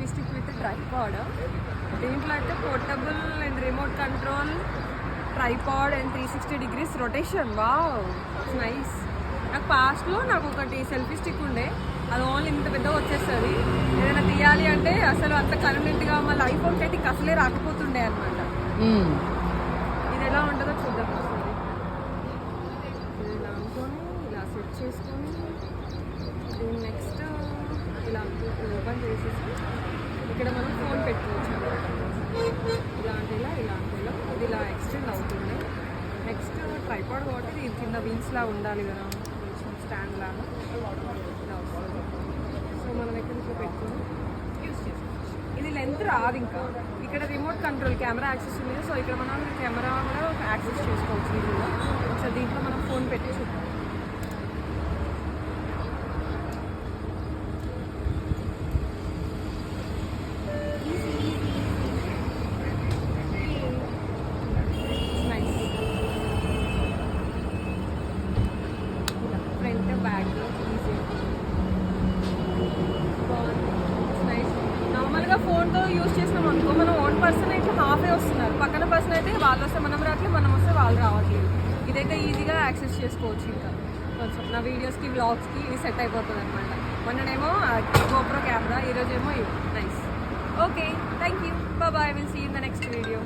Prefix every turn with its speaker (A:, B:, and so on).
A: Selfie stick with tripod. దీంట్లో అయితే portable and remote control, tripod and 360 degrees rotation. Wow, it's nice. నాకు పాస్ట్లో నాకు ఒకటి సెల్ఫీ స్టిక్ ఉండే, అది ఓన్లీ ఇంత పెద్దగా వచ్చేస్తుంది. ఏదైనా తీయాలి అంటే అసలు అంత కన్వీనియంట్గా మళ్ళీ ఐఫోన్కి అయితే ఇంక అసలే రాకపోతుండే అనమాట. ఇది ఎలా ఉంటుందో చూద్దాం ఒకసారి. ఇలా అనుకొని ఇలా సెట్ చేసుకొని దీన్ని నెక్స్ట్ ఇలా ఓపెన్ చేసేసి ఇక్కడ మనం ఫోన్ పెట్టుకోవచ్చు. ఇలాంటిలా ఇలాంటిలా ఇది ఇలా ఎక్స్టెండ్ అవుతుంది. నెక్స్ట్ ట్రైపాడ్ కాబట్టి ఇది కింద వీల్స్లా ఉండాలి కదా, కొంచెం స్టాండ్ లాగా ఇలా వస్తుంది. సో మనం ఎక్కడి నుంచి పెట్టుకొని యూస్ చేసుకోవచ్చు. ఇది లెంత్ రాదు. ఇంకా ఇక్కడ రిమోట్ కంట్రోల్ కెమెరా యాక్సెస్ ఉంది. సో ఇక్కడ మనం కెమెరా కూడా యాక్సెస్ చేసుకోవచ్చు. దీంట్లో ఒకసారి దీంట్లో మనం ఫోన్ పెట్టి చూద్దాం. ఫ్రంట్ బ్యాక్ ఈజీ, నార్మల్గా ఫోన్తో యూజ్ చేసినాం అనుకో, మనం ఓన్ పర్సన్ అయితే హాఫే వస్తున్నారు, పక్కన పర్సన్ అయితే వాళ్ళు వస్తే మనం రావట్లేదు, మనం వస్తే వాళ్ళు రావట్లేదు. ఇదైతే ఈజీగా యాక్సెస్ చేసుకోవచ్చు. ఇంకా కొంచెం నా వీడియోస్కి వ్లాగ్స్కి ఇది సెట్ అయిపోతుంది అనమాట. మొన్ననేమో GoPro కెమెరా, ఈరోజేమో nice. Okay, thank you, bye, will see in the next video.